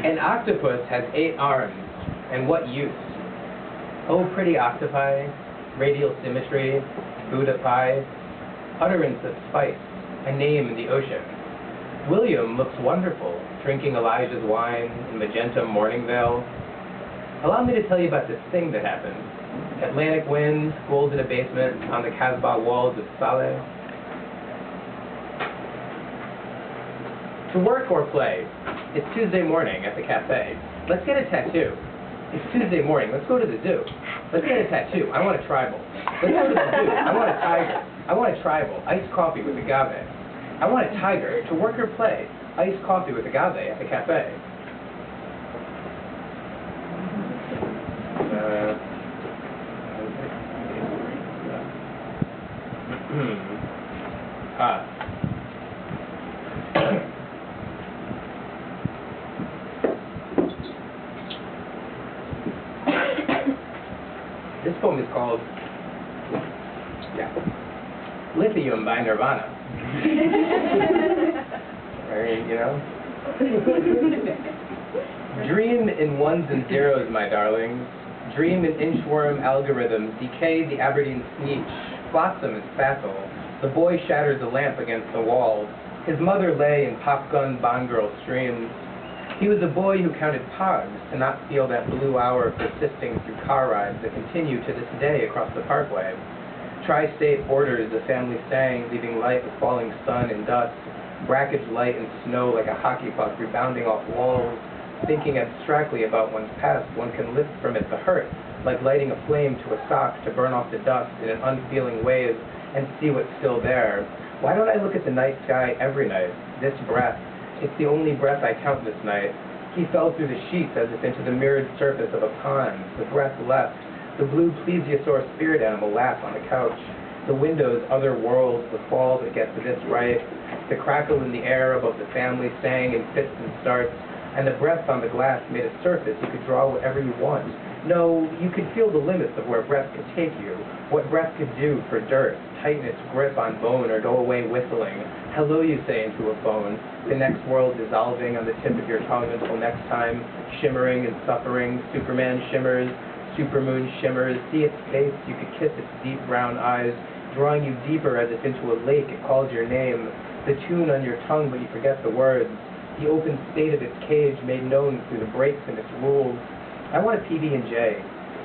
An octopus has 8 arms, and what use? Oh, pretty octopi, radial symmetry, Buddha pie, utterance of spice, a name in the ocean. William looks wonderful, drinking Elijah's wine in magenta morning veil. Allow me to tell you about this thing that happened. Atlantic wind, gold in a basement on the Casbah walls of Saleh. To work or play? It's Tuesday morning at the cafe. Let's get a tattoo. It's Tuesday morning. Let's go to the zoo. Let's get a tattoo. I want a tribal. Let's go to the zoo. I want a tiger. I want a tribal. Iced coffee with agave. I want a tiger. To work or play? Iced coffee with agave at the cafe. This poem is called Lithium by Nirvana. You know? Dream in ones and zeros, my darlings. Dream in inchworm algorithms. Decay the Aberdeen sneetch. Flotsam is facile. The boy shatters a lamp against the wall. His mother lay in popgun Bond girl streams. He was a boy who counted pogs to not feel that blue hour persisting through car rides that continue to this day across the parkway. Tri-state borders the family sang, leaving light with falling sun and dust, brackage light and snow like a hockey puck rebounding off walls. Thinking abstractly about one's past, one can lift from it the hurt, like lighting a flame to a sock to burn off the dust in an unfeeling wave and see what's still there. Why don't I look at the night sky every night? This breath. It's the only breath I count this night. He fell through the sheets as if into the mirrored surface of a pond. The breath left. The blue plesiosaur spirit animal laughed on the couch. The windows, other worlds, the fall that gets this right. The crackle in the air above the family sang in fits and starts, and the breath on the glass made a surface you could draw whatever you want. No, you could feel the limits of where breath could take you, what breath could do for dirt, tighten its grip on bone or go away whistling. Hello, you say into a phone, the next world dissolving on the tip of your tongue until next time, shimmering and suffering, Superman shimmers, supermoon shimmers, see its face, you could kiss its deep brown eyes, drawing you deeper as if into a lake, it calls your name, the tune on your tongue but you forget the words, the open state of its cage made known through the breaks in its rules. I want a PB&J.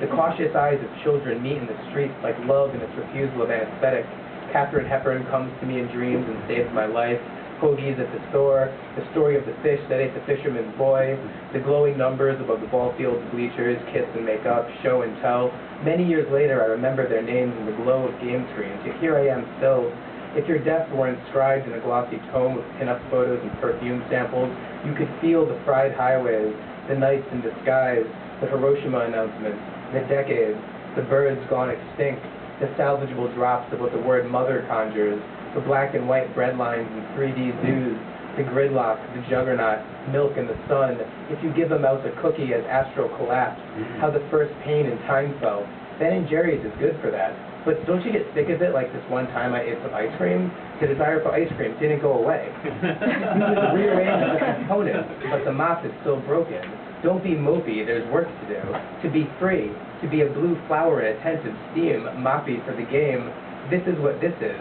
The cautious eyes of children meet in the streets like love in its refusal of anesthetic. Katharine Hepburn comes to me in dreams and saves my life. Hoagies at the store, the story of the fish that ate the fisherman's boy, the glowing numbers above the ball field's bleachers, kiss and make up, show and tell. Many years later, I remember their names in the glow of game screens, yet here I am still. If your death were inscribed in a glossy tome with pin-up photos and perfume samples, you could feel the fried highways, the nights in the skies, the Hiroshima announcements, the decades, the birds gone extinct, the salvageable drops of what the word mother conjures, the black and white bread lines in 3D zoos, the gridlock, the juggernaut, milk and the sun, if you give a mouse a cookie as astral collapse, how the first pain in time felt. Ben & Jerry's is good for that. But don't you get sick of it like this one time I ate some ice cream? The desire for ice cream didn't go away. You just rearranged the components, but the mop is still broken. Don't be mopey, there's work to do. To be free, to be a blue flower in a tent of steam, moppy for the game. This is what this is.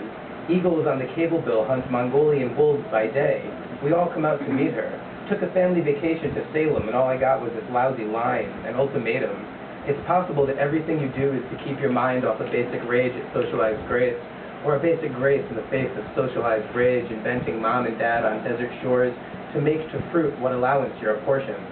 Eagles on the cable bill hunt Mongolian wolves by day. We all come out to meet her. Took a family vacation to Salem and all I got was this lousy line, an ultimatum. It's possible that everything you do is to keep your mind off a basic rage at socialized grace, or a basic grace in the face of socialized rage, inventing mom and dad on desert shores to make to fruit what allowance you're apportioned.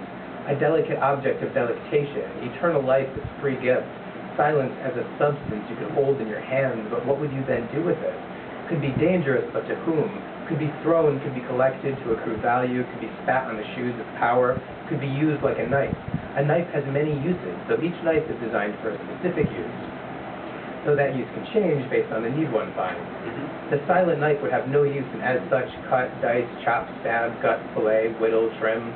A delicate object of delectation, eternal life is free gift, silence as a substance you could hold in your hand, but what would you then do with it? Could be dangerous, but to whom? Could be thrown, could be collected to accrue value, could be spat on the shoes of power, could be used like a knife. A knife has many uses, though each knife is designed for a specific use, though that use can change based on the need one finds. The silent knife would have no use and as such cut, dice, chop, stab, gut, fillet, whittle, trim.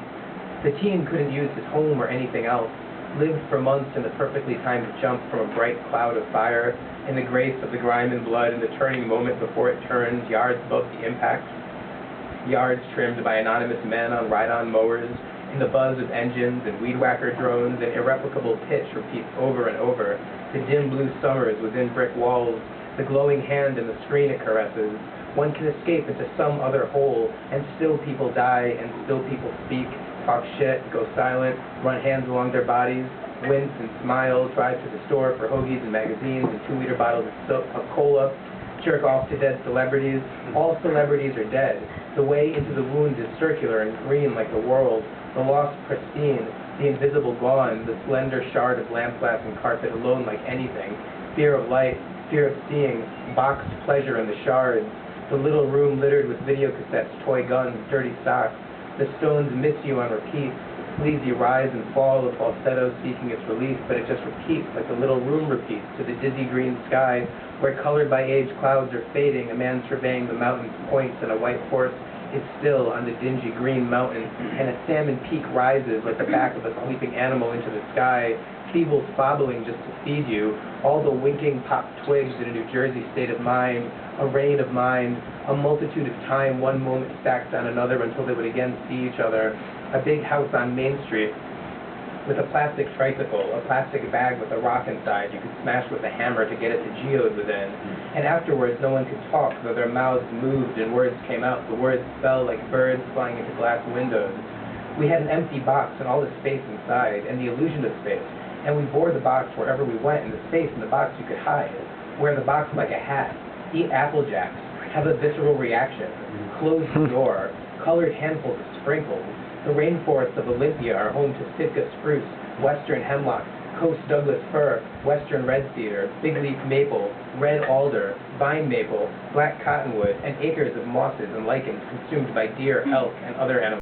The teen couldn't use his home or anything else, lived for months in the perfectly timed jump from a bright cloud of fire, in the grace of the grime and blood, in the turning moment before it turns, yards above the impact, yards trimmed by anonymous men on ride-on mowers, In the buzz of engines and weed-whacker drones, an irreplicable pitch repeats over and over. The dim blue summer is within brick walls, the glowing hand and the screen it caresses. One can escape into some other hole, and still people die, and still people speak, talk shit, go silent, run hands along their bodies, wince and smile, drive to the store for hoagies and magazines and 2-liter bottles of cola, jerk off to dead celebrities. All celebrities are dead. The way into the wounds is circular and green like the world. The lost pristine, the invisible gone, the slender shard of lampglass and carpet alone like anything. Fear of light, fear of seeing, boxed pleasure in the shards. The little room littered with video cassettes, toy guns, dirty socks. The stones miss you on repeat. Sleazy rise and fall of falsetto seeking its release, but it just repeats like the little room repeats to the dizzy green sky, where colored by age clouds are fading, a man surveying the mountain's points, and a white horse is still on the dingy green mountain, and a salmon peak rises like the back of a sleeping animal into the sky, feeble squabbling just to feed you, all the winking popped twigs in a New Jersey state of mind, a rain of mind, a multitude of time, one moment stacked on another until they would again see each other, a big house on Main Street with a plastic tricycle, a plastic bag with a rock inside you could smash with a hammer to get it to geode within. And afterwards, no one could talk, though their mouths moved and words came out. The words fell like birds flying into glass windows. We had an empty box and all the space inside, and the illusion of space. And we bore the box wherever we went, and the space in the box you could hide. Wear the box like a hat. Eat Apple Jacks. Have a visceral reaction. Close the door. Colored handfuls of sprinkles. The rainforests of Olympia are home to Sitka spruce, western hemlock, coast Douglas fir, western red cedar, big leaf maple, red alder, vine maple, black cottonwood, and acres of mosses and lichens consumed by deer, elk, and other animals.